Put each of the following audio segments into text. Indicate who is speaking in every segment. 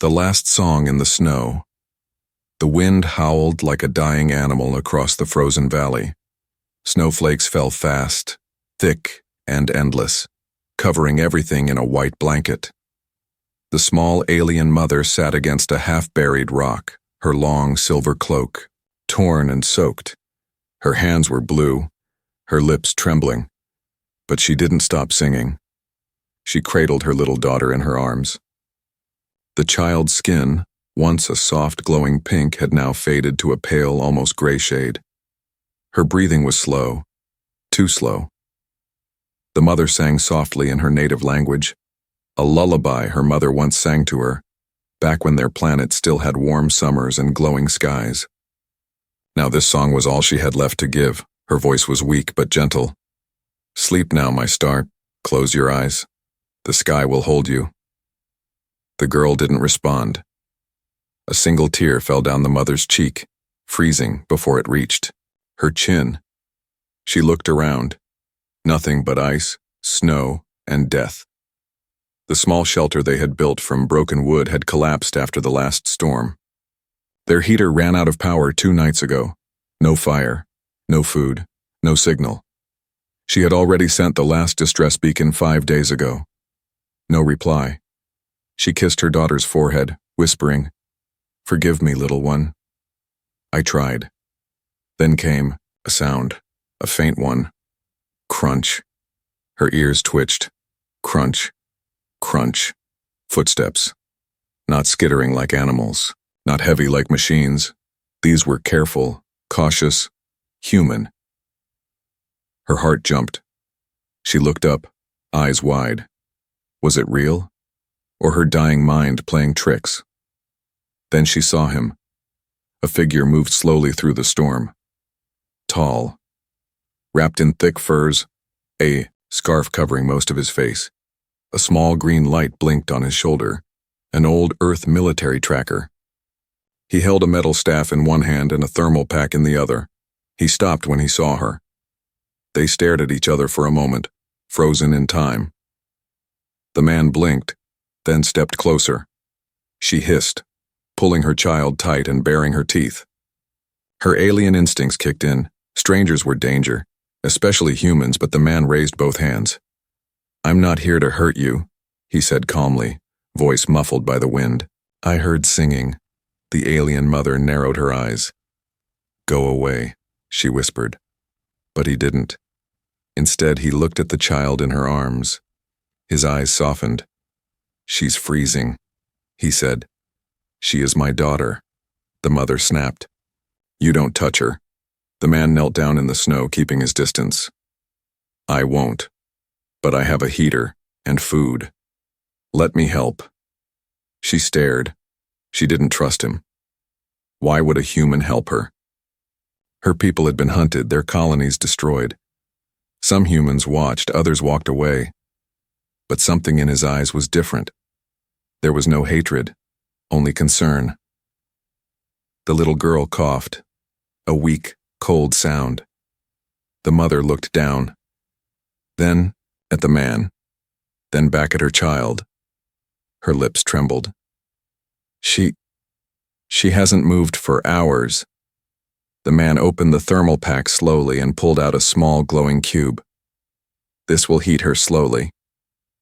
Speaker 1: The last song in the snow. The wind howled like a dying animal across the frozen valley. Snowflakes fell fast, thick and endless, covering everything in a white blanket. The small alien mother sat against a half-buried rock, her long silver cloak, torn and soaked. Her hands were blue, her lips trembling, but she didn't stop singing. She cradled her little daughter in her arms. The child's skin, once a soft glowing pink, had now faded to a pale, almost gray shade. Her breathing was slow, too slow. The mother sang softly in her native language, a lullaby her mother once sang to her, back when their planet still had warm summers and glowing skies. Now this song was all she had left to give. Her voice was weak but gentle. "Sleep now, my star. Close your eyes. The sky will hold you." The girl didn't respond. A single tear fell down the mother's cheek, freezing before it reached her chin. She looked around. Nothing but ice, snow, and death. The small shelter they had built from broken wood had collapsed after the last storm. Their heater ran out of power 2 nights ago. No fire, no food, no signal. She had already sent the last distress beacon 5 days ago. No reply. She kissed her daughter's forehead, whispering, "Forgive me, little one." I tried. Then came a sound, a faint one. Crunch. Her ears twitched. Crunch. Crunch. Footsteps. Not skittering like animals, not heavy like machines. These were careful, cautious, human. Her heart jumped. She looked up, eyes wide. Was it real? Or her dying mind playing tricks? Then she saw him. A figure moved slowly through the storm. Tall. Wrapped in thick furs, a scarf covering most of his face. A small green light blinked on his shoulder, an old Earth military tracker. He held a metal staff in one hand and a thermal pack in the other. He stopped when he saw her. They stared at each other for a moment, frozen in time. The man blinked, then stepped closer. She hissed, pulling her child tight and baring her teeth. Her alien instincts kicked in. Strangers were danger, especially humans, but the man raised both hands. "I'm not here to hurt you," he said calmly, voice muffled by the wind. I heard singing. The alien mother narrowed her eyes. "Go away," she whispered. But he didn't. Instead, he looked at the child in her arms. His eyes softened. "She's freezing," he said. "She is my daughter." The mother snapped. "You don't touch her." The man knelt down in the snow, keeping his distance. "I won't. But I have a heater and food. Let me help." She stared. She didn't trust him. Why would a human help her? Her people had been hunted, their colonies destroyed. Some humans watched, others walked away. But something in his eyes was different. There was no hatred, only concern. The little girl coughed, a weak, cold sound. The mother looked down, then at the man, then back at her child. Her lips trembled. She hasn't moved for hours." The man opened the thermal pack slowly and pulled out a small glowing cube. "This will heat her slowly.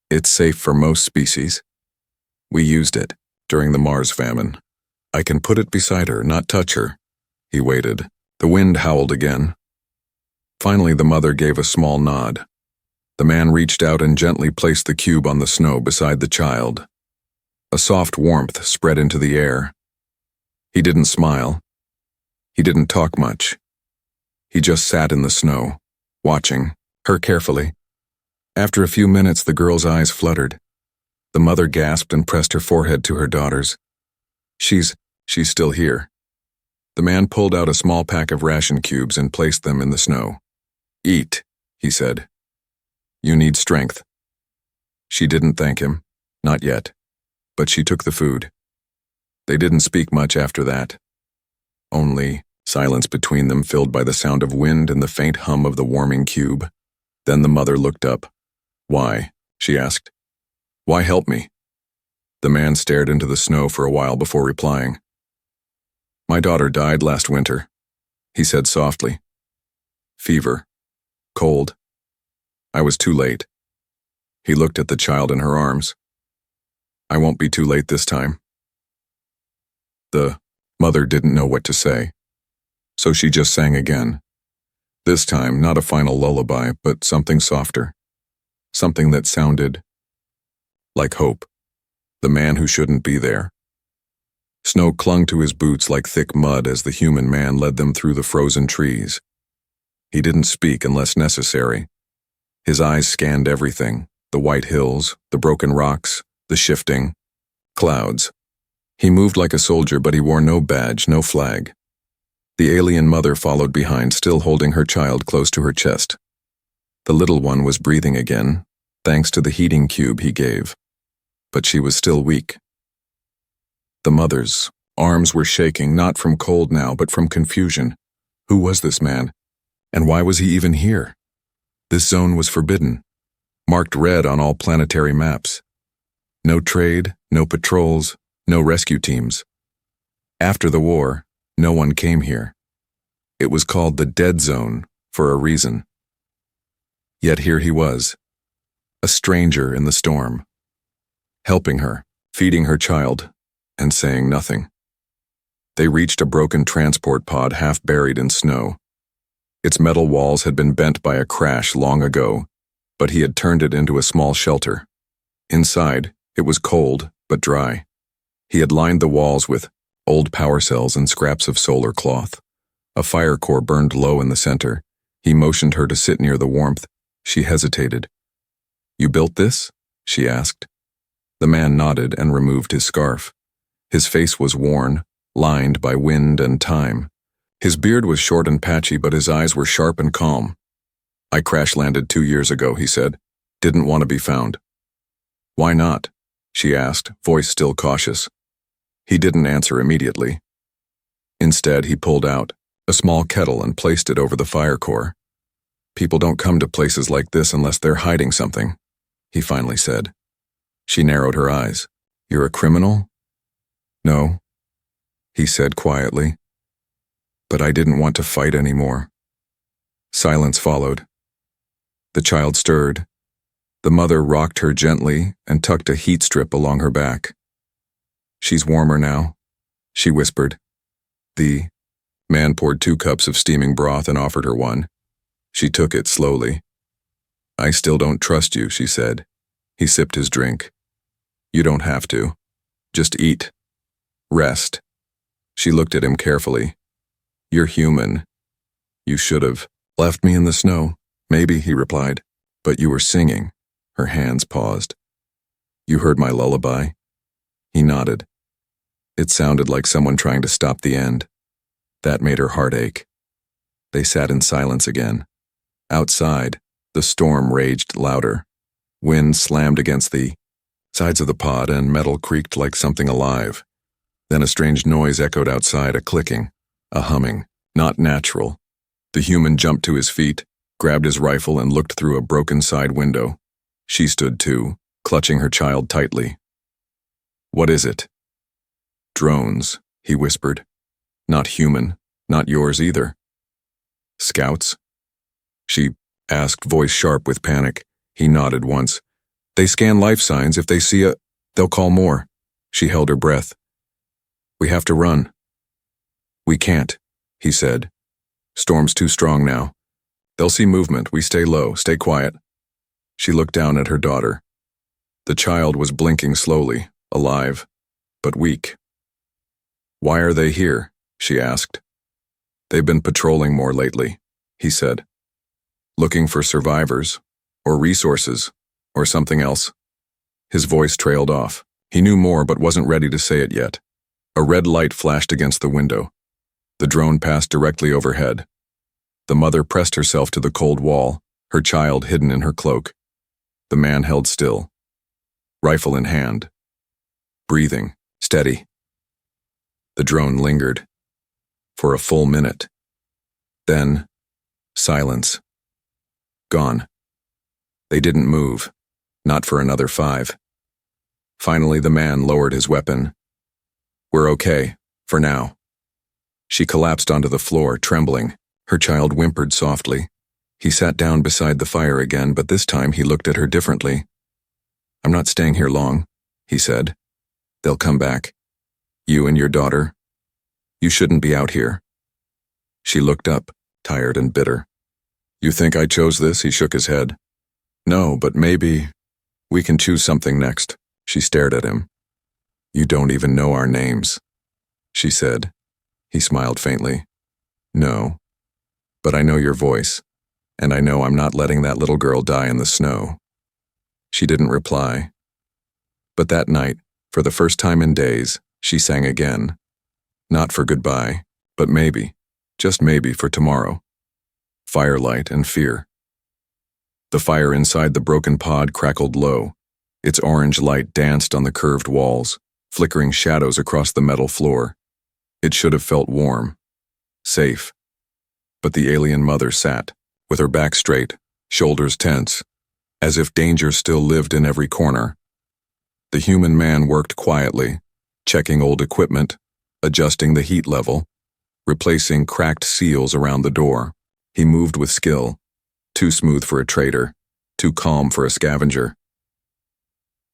Speaker 1: It's safe for most species. We used it during the Mars famine. I can put it beside her, not touch her." He waited. The wind howled again. Finally, the mother gave a small nod. The man reached out and gently placed the cube on the snow beside the child. A soft warmth spread into the air. He didn't smile. He didn't talk much. He just sat in the snow, watching her carefully. After a few minutes, the girl's eyes fluttered. The mother gasped and pressed her forehead to her daughter's. She's still here." The man pulled out a small pack of ration cubes and placed them in the snow. "Eat," he said. "You need strength." She didn't thank him, not yet, but she took the food. They didn't speak much after that. Only silence between them, filled by the sound of wind and the faint hum of the warming cube. Then the mother looked up. "Why?" she asked. "Why help me?" The man stared into the snow for a while before replying. My daughter died last winter, he said softly. Fever. Cold. I was too late. He looked at the child in her arms. I won't be too late this time. The mother didn't know what to say, so she just sang again. This time, not a final lullaby, but something softer. Something that sounded like hope. The man who shouldn't be there. Snow clung to his boots like thick mud as the human man led them through the frozen trees. He didn't speak unless necessary. His eyes scanned everything, the white hills, the broken rocks, the shifting clouds. He moved like a soldier, but he wore no badge, no flag. The alien mother followed behind, still holding her child close to her chest. The little one was breathing again, thanks to the heating cube he gave. But she was still weak. The mother's arms were shaking, not from cold now, but from confusion. Who was this man? And why was he even here? This zone was forbidden, marked red on all planetary maps. No trade, no patrols, no rescue teams. After the war, no one came here. It was called the Dead Zone for a reason. Yet here he was, a stranger in the storm, helping her, feeding her child, and saying nothing. They reached a broken transport pod half buried in snow. Its metal walls had been bent by a crash long ago, but he had turned it into a small shelter. Inside, it was cold but dry. He had lined the walls with old power cells and scraps of solar cloth. A fire core burned low in the center. He motioned her to sit near the warmth. She hesitated. You built this? She asked. The man nodded and removed his scarf. His face was worn, lined by wind and time. His beard was short and patchy, but his eyes were sharp and calm. I crash-landed 2 years ago, he said. Didn't want to be found. Why not? She asked, voice still cautious. He didn't answer immediately. Instead, he pulled out a small kettle and placed it over the fire core. People don't come to places like this unless they're hiding something, he finally said. She narrowed her eyes. You're a criminal? No, he said quietly. But I didn't want to fight anymore. Silence followed. The child stirred. The mother rocked her gently and tucked a heat strip along her back. She's warmer now, she whispered. The man poured 2 cups of steaming broth and offered her one. She took it slowly. I still don't trust you, she said. He sipped his drink. You don't have to. Just eat. Rest. She looked at him carefully. You're human. You should have left me in the snow. Maybe, he replied. But you were singing. Her hands paused. You heard my lullaby? He nodded. It sounded like someone trying to stop the end. That made her heart ache. They sat in silence again. Outside, the storm raged louder. Wind slammed against the sides of the pod and metal creaked like something alive. Then a strange noise echoed outside, a clicking, a humming, not natural. The human jumped to his feet, grabbed his rifle and looked through a broken side window. She stood too, clutching her child tightly. What is it? Drones, he whispered. Not human, not yours either. Scouts? She asked, voice sharp with panic. He nodded once. They scan life signs. If they see they'll call more. She held her breath. We have to run. We can't, he said. Storm's too strong now. They'll see movement. We stay low, stay quiet. She looked down at her daughter. The child was blinking slowly, alive, but weak. Why are they here? She asked. They've been patrolling more lately, he said. Looking for survivors, or resources, or something else. His voice trailed off. He knew more but wasn't ready to say it yet. A red light flashed against the window. The drone passed directly overhead. The mother pressed herself to the cold wall, her child hidden in her cloak. The man held still, rifle in hand, breathing, steady. The drone lingered for a full minute. Then, silence. Gone. They didn't move, not for another 5. Finally, the man lowered his weapon. "We're okay, for now." She collapsed onto the floor, trembling. Her child whimpered softly. He sat down beside the fire again, but this time he looked at her differently. "I'm not staying here long," he said. "They'll come back. You and your daughter. You shouldn't be out here." She looked up, tired and bitter. "You think I chose this?" He shook his head. "No, but maybe we can choose something next." She stared at him. "You don't even know our names," she said. He smiled faintly. "No, but I know your voice, and I know I'm not letting that little girl die in the snow." She didn't reply. But that night, for the first time in days, she sang again. Not for goodbye, but maybe, just maybe for tomorrow. Firelight and fear. The fire inside the broken pod crackled low. Its orange light danced on the curved walls, flickering shadows across the metal floor. It should have felt warm, safe. But the alien mother sat, with her back straight, shoulders tense, as if danger still lived in every corner. The human man worked quietly, checking old equipment, adjusting the heat level, replacing cracked seals around the door. He moved with skill, too smooth for a trader, too calm for a scavenger.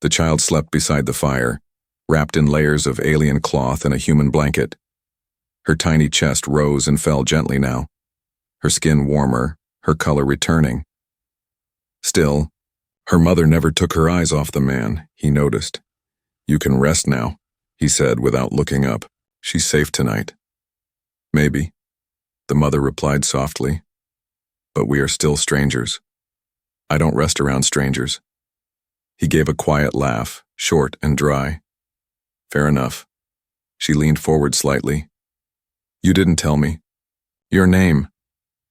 Speaker 1: The child slept beside the fire, wrapped in layers of alien cloth and a human blanket. Her tiny chest rose and fell gently now, her skin warmer, her color returning. Still, her mother never took her eyes off the man, he noticed. "You can rest now," he said without looking up. "She's safe tonight." "Maybe," the mother replied softly. "But we are still strangers. I don't rest around strangers." He gave a quiet laugh, short and dry. "Fair enough." She leaned forward slightly. "You didn't tell me. Your name."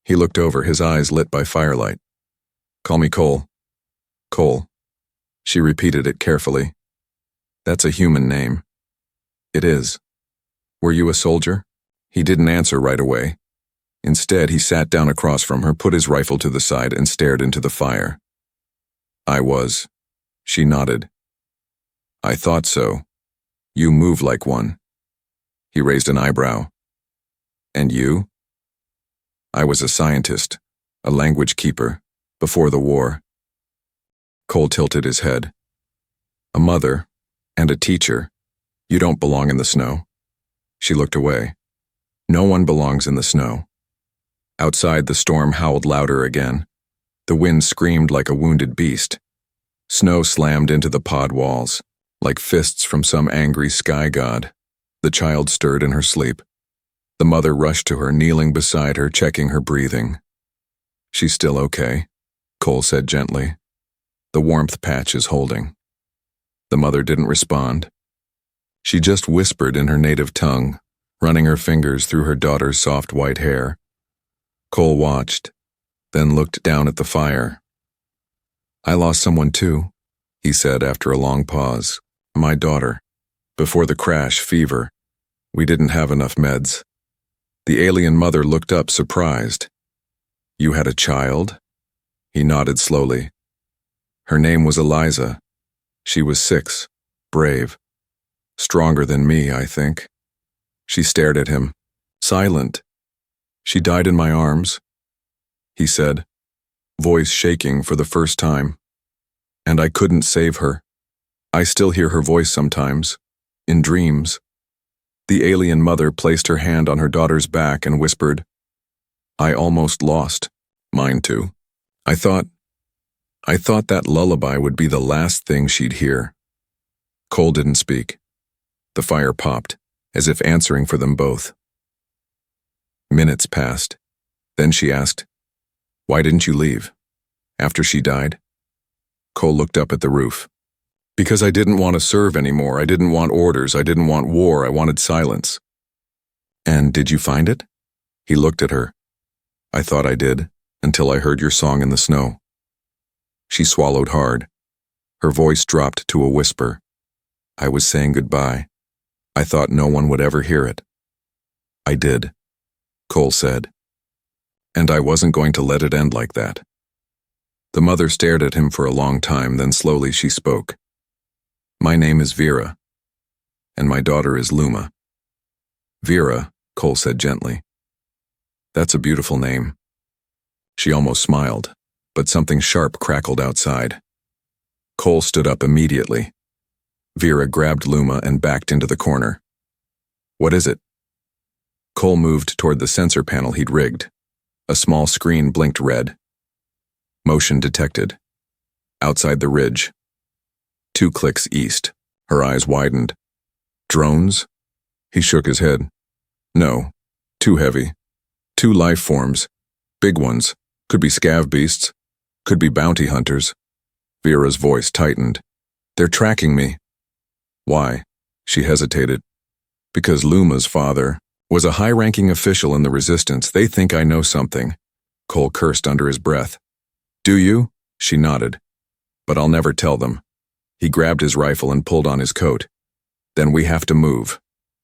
Speaker 1: He looked over, his eyes lit by firelight. "Call me Cole." "Cole." She repeated it carefully. "That's a human name." "It is." "Were you a soldier?" He didn't answer right away. Instead, he sat down across from her, put his rifle to the side, and stared into the fire. "I was." She nodded. "I thought so. You move like one." He raised an eyebrow. "And you?" "I was a scientist, a language keeper, before the war." Cole tilted his head. "A mother, and a teacher. You don't belong in the snow." She looked away. No one belongs in the snow. Outside, the storm howled louder again. The wind screamed like a wounded beast. Snow slammed into the pod walls, like fists from some angry sky god. The child stirred in her sleep. The mother rushed to her, kneeling beside her, checking her breathing. "She's still okay," Cole said gently. "The warmth patch is holding." The mother didn't respond. She just whispered in her native tongue, running her fingers through her daughter's soft white hair. Cole watched, then looked down at the fire. "I lost someone too," he said after a long pause. "My daughter. Before the crash, fever. We didn't have enough meds." The alien mother looked up, surprised. "You had a child?" He nodded slowly. "Her name was Eliza. She was 6, brave. Stronger than me, I think." She stared at him, silent. "She died in my arms," he said, voice shaking for the first time. "And I couldn't save her. I still hear her voice sometimes, in dreams." The alien mother placed her hand on her daughter's back and whispered, "I almost lost. Mine too. I thought that lullaby would be the last thing she'd hear." Cole didn't speak. The fire popped, as if answering for them both. Minutes passed. Then she asked, "Why didn't you leave? After she died?" Cole looked up at the roof. "Because I didn't want to serve anymore. I didn't want orders. I didn't want war. I wanted silence." "And did you find it?" He looked at her. "I thought I did, until I heard your song in the snow." She swallowed hard. Her voice dropped to a whisper. "I was saying goodbye. I thought no one would ever hear it." "I did," Cole said. "And I wasn't going to let it end like that." The mother stared at him for a long time, then slowly she spoke. My name is Vera, and my daughter is Luma. Vera, Cole said gently. That's a beautiful name. She almost smiled, but something sharp crackled outside. Cole stood up immediately. Vera grabbed Luma and backed into the corner. What is it? Cole moved toward the sensor panel he'd rigged. A small screen blinked red. Motion detected. Outside the ridge. 2 clicks east. Her eyes widened. Drones? He shook his head. No. Too heavy. 2 life forms. Big ones. Could be scav beasts. Could be bounty hunters. Vera's voice tightened. They're tracking me. Why? She hesitated. Because Luma's father was a high-ranking official in the Resistance. They think I know something. Cole cursed under his breath. Do you? She nodded. But I'll never tell them. He grabbed his rifle and pulled on his coat. Then we have to move.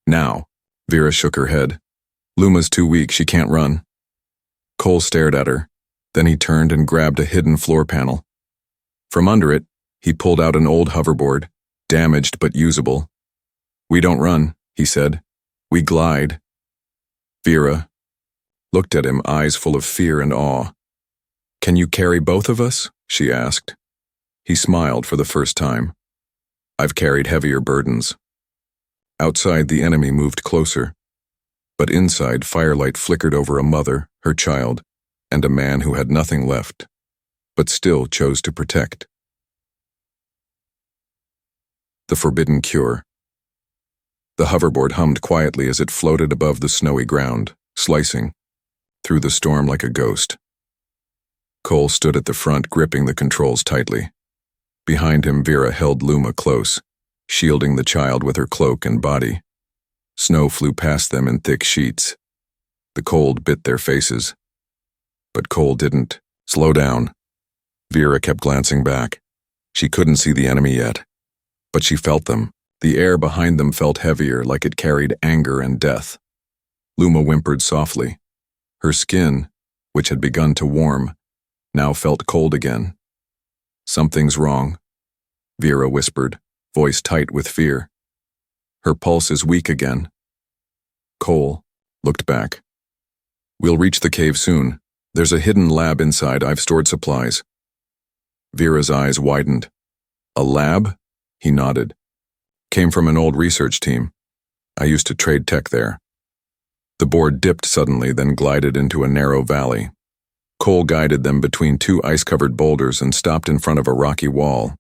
Speaker 1: Now. Vera shook her head. Luma's too weak, she can't run. Cole stared at her. Then he turned and grabbed a hidden floor panel. From under it, he pulled out an old hoverboard, damaged but usable. We don't run, he said. We glide. Vera looked at him, eyes full of fear and awe. Can you carry both of us? She asked. He smiled for the first time. I've carried heavier burdens. Outside, the enemy moved closer. But inside, firelight flickered over a mother, her child, and a man who had nothing left, but still chose to protect. The Forbidden Cure. The hoverboard hummed quietly as it floated above the snowy ground, slicing through the storm like a ghost. Cole stood at the front, gripping the controls tightly. Behind him, Vera held Luma close, shielding the child with her cloak and body. Snow flew past them in thick sheets. The cold bit their faces. But Cole didn't. Slow down. Vera kept glancing back. She couldn't see the enemy yet, but she felt them. The air behind them felt heavier, like it carried anger and death. Luma whimpered softly. Her skin, which had begun to warm, now felt cold again. Something's wrong, Vera whispered, voice tight with fear. Her pulse is weak again. Cole looked back. We'll reach the cave soon. There's a hidden lab inside. I've stored supplies. Vera's eyes widened. A lab? He nodded. Came from an old research team. I used to trade tech there. The board dipped suddenly, then glided into a narrow valley. Cole guided them between 2 ice-covered boulders and stopped in front of a rocky wall.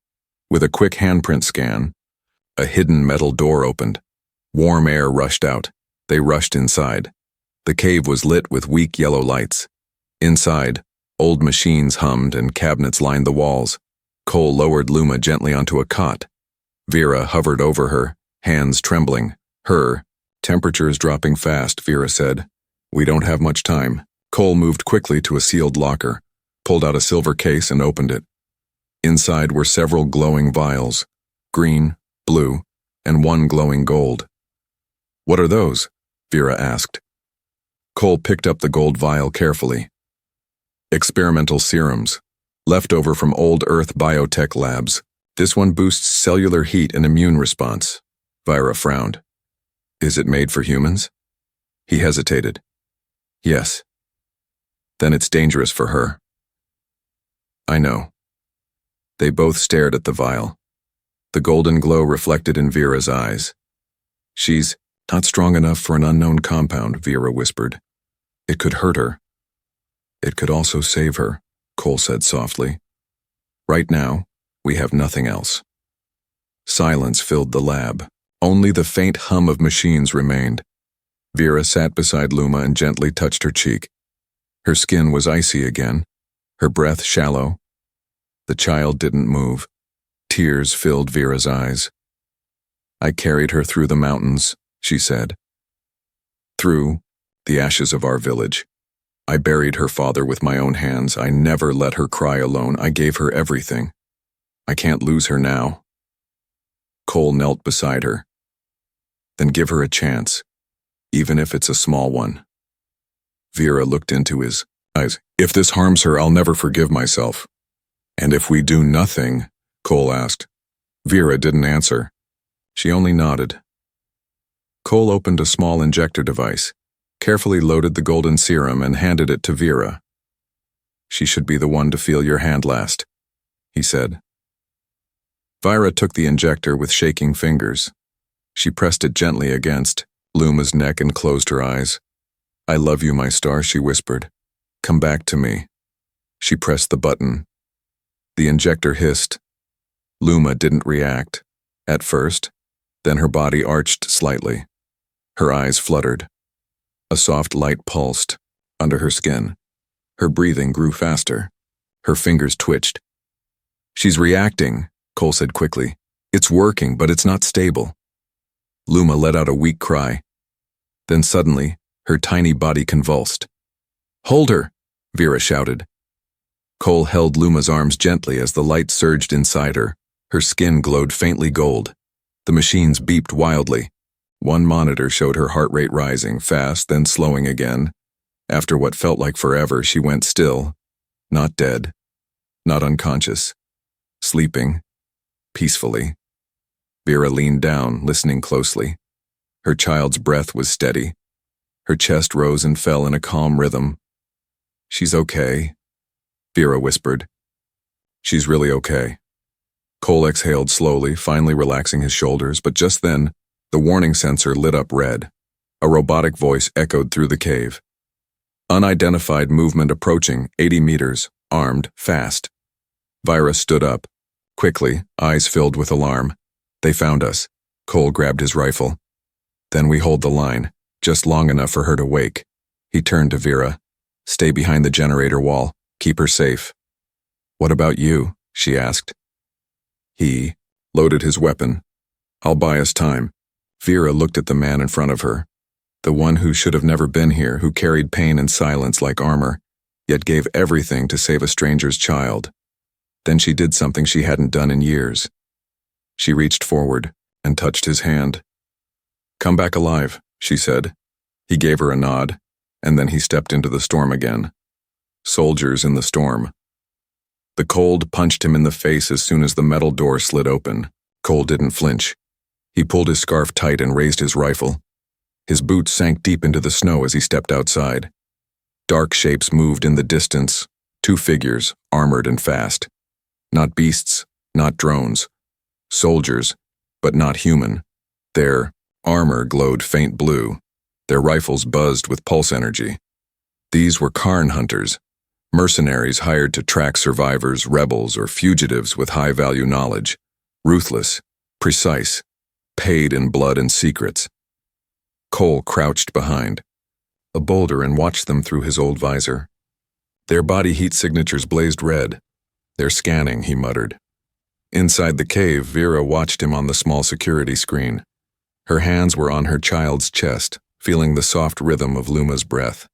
Speaker 1: With a quick handprint scan, a hidden metal door opened. Warm air rushed out. They rushed inside. The cave was lit with weak yellow lights. Inside, old machines hummed and cabinets lined the walls. Cole lowered Luma gently onto a cot. Vera hovered over her, hands trembling. Temperature's dropping fast, Vera said. We don't have much time. Cole moved quickly to a sealed locker, pulled out a silver case and opened it. Inside were several glowing vials, green, blue, and 1 glowing gold. What are those? Vera asked. Cole picked up the gold vial carefully. Experimental serums, left over from old Earth biotech labs. This one boosts cellular heat and immune response. Vera frowned. Is it made for humans? He hesitated. Yes. Then it's dangerous for her. I know. They both stared at the vial. The golden glow reflected in Vera's eyes. She's not strong enough for an unknown compound, Vera whispered. It could hurt her. It could also save her, Cole said softly. Right now, we have nothing else. Silence filled the lab. Only the faint hum of machines remained. Vera sat beside Luma and gently touched her cheek. Her skin was icy again, her breath shallow. The child didn't move. Tears filled Vera's eyes. I carried her through the mountains, she said. Through the ashes of our village. I buried her father with my own hands. I never let her cry alone. I gave her everything. I can't lose her now. Cole knelt beside her. Then give her a chance, even if it's a small one. Vera looked into his eyes. If this harms her, I'll never forgive myself. And if we do nothing, Cole asked. Vera didn't answer. She only nodded. Cole opened a small injector device, carefully loaded the golden serum and handed it to Vera. "She should be the one to feel your hand last," he said. Vera took the injector with shaking fingers. She pressed it gently against Luma's neck and closed her eyes. "I love you, my star," she whispered. "Come back to me." She pressed the button. The injector hissed. Luma didn't react, at first, then her body arched slightly. Her eyes fluttered. A soft light pulsed under her skin. Her breathing grew faster. Her fingers twitched. "She's reacting," Cole said quickly. "It's working, but it's not stable." Luma let out a weak cry. Then suddenly, her tiny body convulsed. "Hold her!" Vera shouted. Cole held Luma's arms gently as the light surged inside her. Her skin glowed faintly gold. The machines beeped wildly. One monitor showed her heart rate rising, fast, then slowing again. After what felt like forever, she went still. Not dead. Not unconscious. Sleeping. Peacefully. Vera leaned down, listening closely. Her child's breath was steady. Her chest rose and fell in a calm rhythm. "She's okay," Vera whispered. "She's really okay." Cole exhaled slowly, finally relaxing his shoulders, but just then, the warning sensor lit up red. A robotic voice echoed through the cave. "Unidentified movement approaching, 80 meters, armed, fast." Vera stood up. Quickly, eyes filled with alarm. "They found us." Cole grabbed his rifle. "Then we hold the line, just long enough for her to wake." He turned to Vera. "Stay behind the generator wall. Keep her safe." "What about you?" she asked. He loaded his weapon. "I'll buy us time." Vera looked at the man in front of her, the one who should have never been here, who carried pain and silence like armor, yet gave everything to save a stranger's child. Then she did something she hadn't done in years. She reached forward and touched his hand. "Come back alive," she said. He gave her a nod, and then he stepped into the storm again. Soldiers in the storm. The cold punched him in the face as soon as the metal door slid open. Cole didn't flinch. He pulled his scarf tight and raised his rifle. His boots sank deep into the snow as he stepped outside. Dark shapes moved in the distance, 2 figures, armored and fast. Not beasts, not drones. Soldiers, but not human. Their armor glowed faint blue. Their rifles buzzed with pulse energy. These were Karn hunters, mercenaries hired to track survivors, rebels, or fugitives with high-value knowledge. Ruthless, precise, paid in blood and secrets. Cole crouched behind a boulder and watched them through his old visor. Their body heat signatures blazed red. "They're scanning," he muttered. Inside the cave, Vera watched him on the small security screen. Her hands were on her child's chest, feeling the soft rhythm of Luma's breath.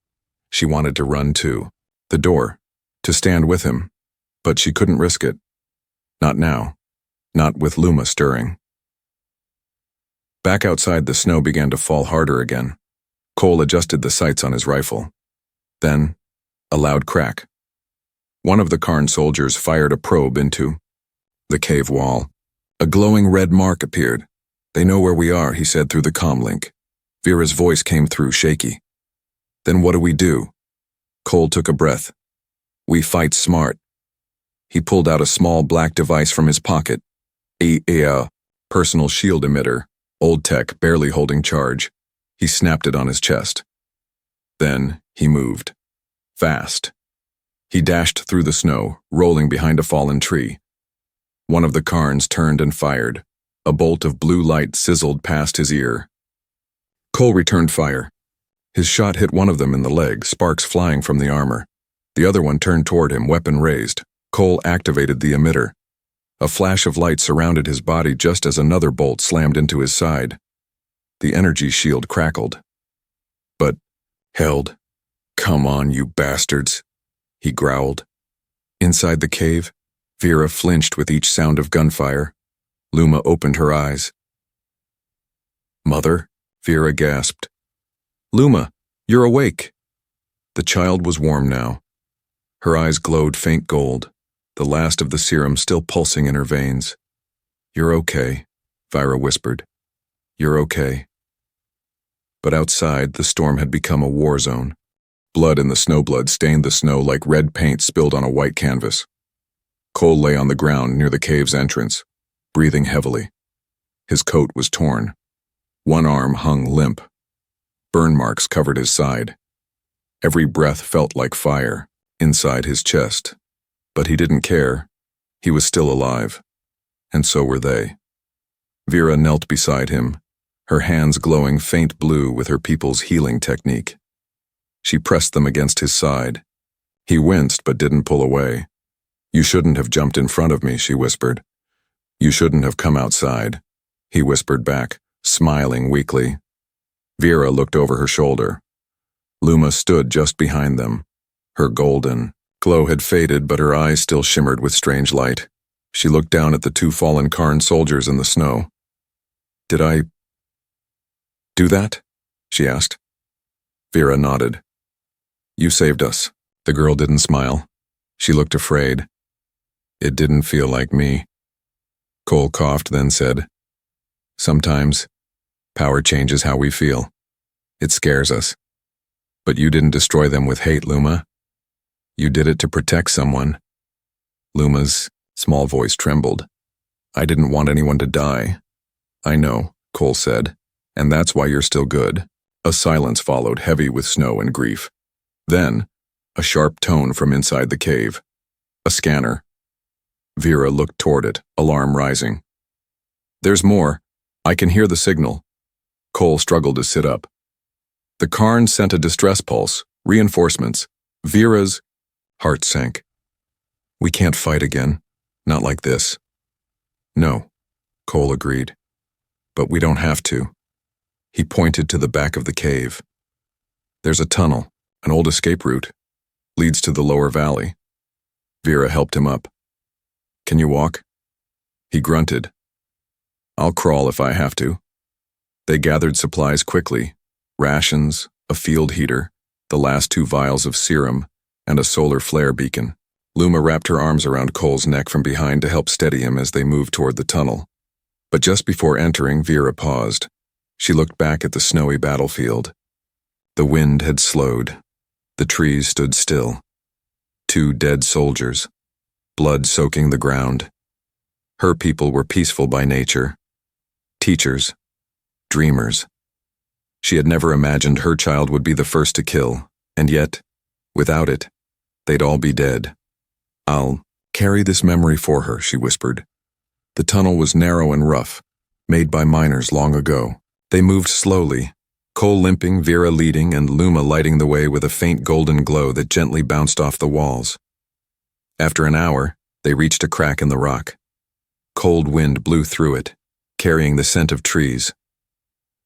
Speaker 1: She wanted to run too. The door, to stand with him, but she couldn't risk it. Not now. Not with Luma stirring. Back outside, the snow began to fall harder again. Cole adjusted the sights on his rifle. Then, a loud crack. One of the Karn soldiers fired a probe into the cave wall. A glowing red mark appeared. "They know where we are," he said through the comm link. Vera's voice came through shaky. "Then what do we do?" Cole took a breath. "We fight smart." He pulled out a small black device from his pocket. A personal shield emitter, old tech, barely holding charge. He snapped it on his chest. Then he moved. Fast. He dashed through the snow, rolling behind a fallen tree. One of the Karns turned and fired. A bolt of blue light sizzled past his ear. Cole returned fire. His shot hit one of them in the leg, sparks flying from the armor. The other one turned toward him, weapon raised. Cole activated the emitter. A flash of light surrounded his body just as another bolt slammed into his side. The energy shield crackled. But held. "Come on, you bastards," he growled. Inside the cave, Vera flinched with each sound of gunfire. Luma opened her eyes. "Mother?" Vera gasped. "Luma, you're awake." The child was warm now. Her eyes glowed faint gold, the last of the serum still pulsing in her veins. You're okay, Vira whispered. You're okay. But outside, the storm had become a war zone. Blood in the snowblood stained the snow like red paint spilled on a white canvas. Cole lay on the ground near the cave's entrance, breathing heavily. His coat was torn. One arm hung limp. Burn marks covered his side. Every breath felt like fire inside his chest. But he didn't care. He was still alive. And so were they. Vera knelt beside him, her hands glowing faint blue with her people's healing technique. She pressed them against his side. He winced but didn't pull away. You shouldn't have jumped in front of me, she whispered. You shouldn't have come outside, he whispered back, smiling weakly. Vera looked over her shoulder. Luma stood just behind them. Her golden glow had faded, but her eyes still shimmered with strange light. She looked down at the two fallen Karn soldiers in the snow. Did I do that? She asked. Vera nodded. You saved us. The girl didn't smile. She looked afraid. It didn't feel like me. Cole coughed, then said, Sometimes, power changes how we feel. It scares us. But you didn't destroy them with hate, Luma. You did it to protect someone. Luma's small voice trembled. I didn't want anyone to die. I know, Cole said, and that's why you're still good. A silence followed, heavy with snow and grief. Then, a sharp tone from inside the cave. A scanner. Vera looked toward it, alarm rising. There's more. I can hear the signal. Cole struggled to sit up. The Karn sent a distress pulse, reinforcements. Vera's heart sank. We can't fight again. Not like this. No, Cole agreed. But we don't have to. He pointed to the back of the cave. There's a tunnel, an old escape route. Leads to the lower valley. Vera helped him up. Can you walk? He grunted. I'll crawl if I have to. They gathered supplies quickly. Rations, a field heater, the last 2 vials of serum, and a solar flare beacon. Luma wrapped her arms around Cole's neck from behind to help steady him as they moved toward the tunnel. But just before entering, Vera paused. She looked back at the snowy battlefield. The wind had slowed. The trees stood still. 2 dead soldiers, blood soaking the ground. Her people were peaceful by nature. Teachers, dreamers. She had never imagined her child would be the first to kill, and yet, without it, they'd all be dead. I'll carry this memory for her, she whispered. The tunnel was narrow and rough, made by miners long ago. They moved slowly, Cole limping, Vera leading, and Luma lighting the way with a faint golden glow that gently bounced off the walls. After an hour, they reached a crack in the rock. Cold wind blew through it, carrying the scent of trees.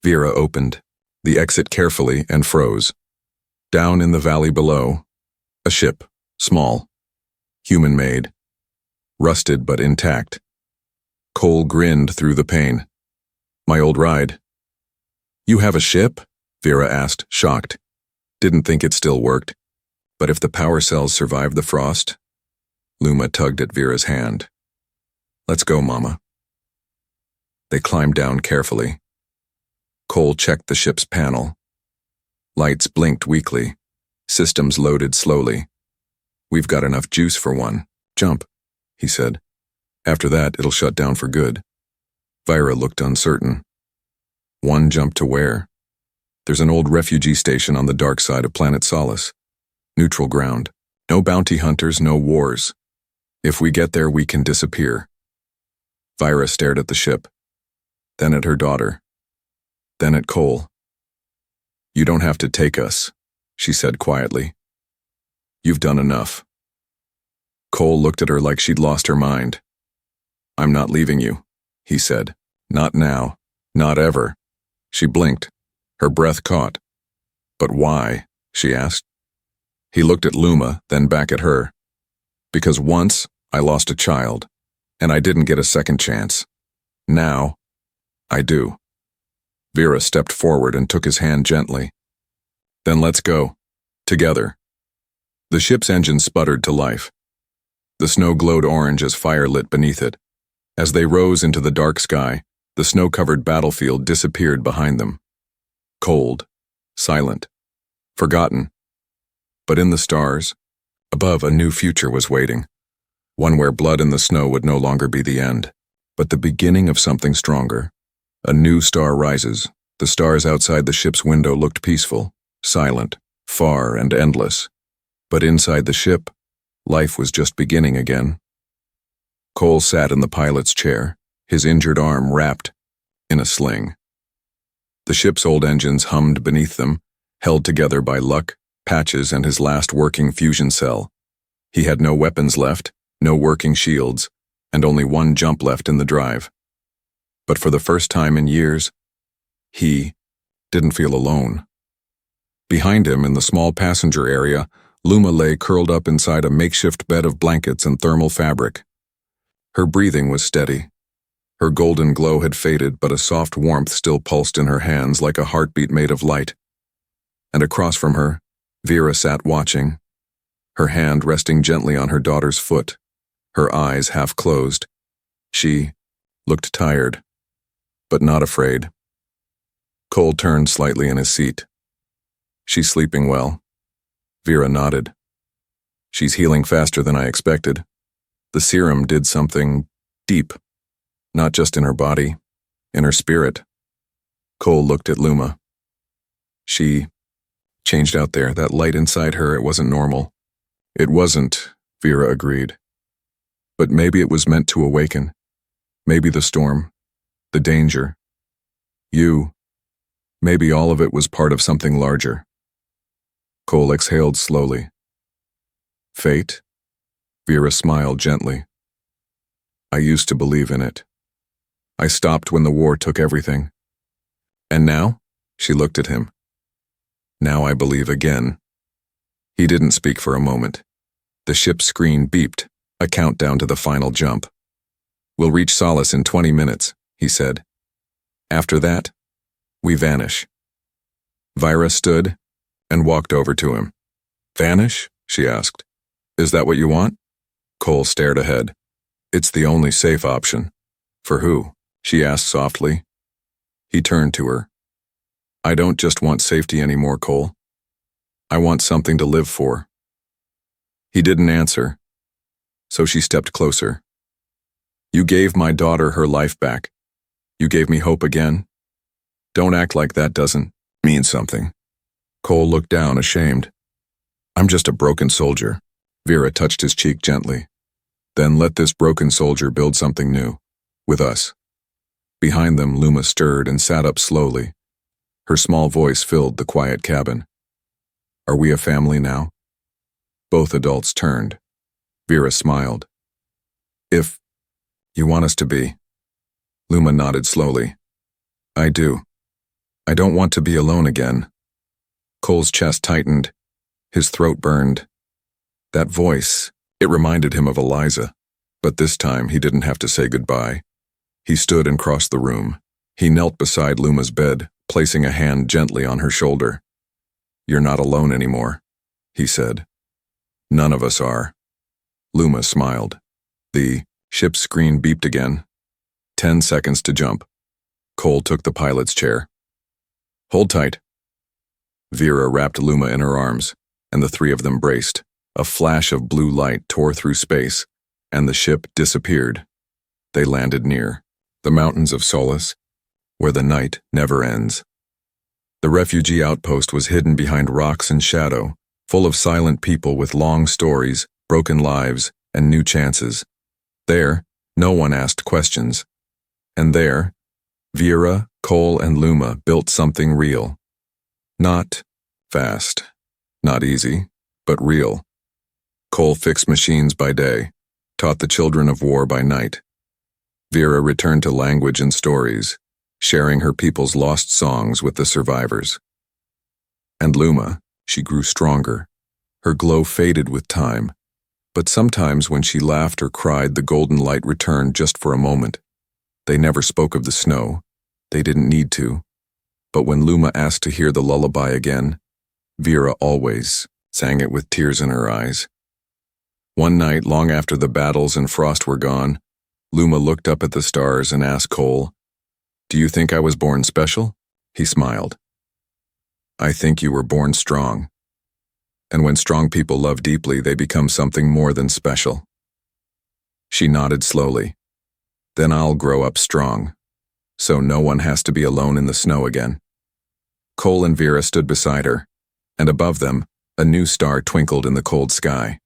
Speaker 1: Vera opened the exit carefully and froze. Down in the valley below, a ship, small, human-made, rusted but intact. Cole grinned through the pain. My old ride. You have a ship? Vera asked, shocked. Didn't think it still worked. But if the power cells survived the frost? Luma tugged at Vera's hand. Let's go, Mama. They climbed down carefully. Cole checked the ship's panel. Lights blinked weakly. Systems loaded slowly. We've got enough juice for one. Jump, he said. After that, it'll shut down for good. Vira looked uncertain. One jump to where? There's an old refugee station on the dark side of Planet Solace. Neutral ground. No bounty hunters, no wars. If we get there, we can disappear. Vira stared at the ship, then at her daughter, then at Cole. You don't have to take us, she said quietly. You've done enough. Cole looked at her like she'd lost her mind. I'm not leaving you, he said. Not now. Not ever. She blinked. Her breath caught. But why? She asked. He looked at Luma, then back at her. Because once, I lost a child, and I didn't get a second chance. Now, I do. Vera stepped forward and took his hand gently. Then let's go. Together. The ship's engine sputtered to life. The snow glowed orange as fire lit beneath it. As they rose into the dark sky, the snow-covered battlefield disappeared behind them. Cold, silent, forgotten. But in the stars, above, a new future was waiting. One where blood in the snow would no longer be the end, but the beginning of something stronger. A new star rises. The stars outside the ship's window looked peaceful, silent, far and endless. But inside the ship, life was just beginning again. Cole sat in the pilot's chair, his injured arm wrapped in a sling. The ship's old engines hummed beneath them, held together by luck, patches, and his last working fusion cell. He had no weapons left, no working shields, and only one jump left in the drive. But for the first time in years, he didn't feel alone. Behind him, in the small passenger area, Luma lay curled up inside a makeshift bed of blankets and thermal fabric. Her breathing was steady. Her golden glow had faded, but a soft warmth still pulsed in her hands like a heartbeat made of light. And across from her, Vera sat watching, her hand resting gently on her daughter's foot, her eyes half closed. She looked tired, but not afraid. Cole turned slightly in his seat. "She's sleeping well." Vera nodded. "She's healing faster than I expected. The serum did something deep, not just in her body, in her spirit." Cole looked at Luma. "She changed out there, that light inside her, it wasn't normal." "It wasn't," Vera agreed. "But maybe it was meant to awaken. Maybe the storm, the danger, you, maybe all of it was part of something larger." Cole exhaled slowly. "Fate?" Vera smiled gently. "I used to believe in it. I stopped when the war took everything. And now?" She looked at him. "Now I believe again." He didn't speak for a moment. The ship's screen beeped, a countdown to the final jump. "We'll reach Solace in 20 minutes, he said. "After that, we vanish." Vira stood and walked over to him. "Vanish?" she asked. "Is that what you want?" Cole stared ahead. "It's the only safe option." "For who?" she asked softly. He turned to her. "I don't just want safety anymore, Cole. I want something to live for." He didn't answer, so she stepped closer. "You gave my daughter her life back. You gave me hope again. Don't act like that doesn't mean something." Cole looked down, ashamed. "I'm just a broken soldier." Vera touched his cheek gently. "Then let this broken soldier build something new, with us." Behind them, Luma stirred and sat up slowly. Her small voice filled the quiet cabin. "Are we a family now?" Both adults turned. Vera smiled. "If you want us to be." Luma nodded slowly. "I do. I don't want to be alone again." Cole's chest tightened. His throat burned. That voice, it reminded him of Eliza, but this time he didn't have to say goodbye. He stood and crossed the room. He knelt beside Luma's bed, placing a hand gently on her shoulder. "You're not alone anymore," he said. "None of us are." Luma smiled. The ship's screen beeped again. 10 seconds to jump. Cole took the pilot's chair. "Hold tight." Vera wrapped Luma in her arms, and the three of them braced. A flash of blue light tore through space, and the ship disappeared. They landed near the mountains of Solace, where the night never ends. The refugee outpost was hidden behind rocks and shadow, full of silent people with long stories, broken lives, and new chances. There, no one asked questions. And there, Vera, Cole, and Luma built something real. Not fast, not easy, but real. Cole fixed machines by day, taught the children of war by night. Vera returned to language and stories, sharing her people's lost songs with the survivors. And Luma, she grew stronger. Her glow faded with time, but sometimes when she laughed or cried, the golden light returned just for a moment. They never spoke of the snow. They didn't need to. But when Luma asked to hear the lullaby again, Vera always sang it with tears in her eyes. One night, long after the battles and frost were gone, Luma looked up at the stars and asked Cole, "Do you think I was born special?" He smiled. "I think you were born strong. And when strong people love deeply, they become something more than special." She nodded slowly. "Then I'll grow up strong, so no one has to be alone in the snow again." Cole and Vera stood beside her, and above them, a new star twinkled in the cold sky.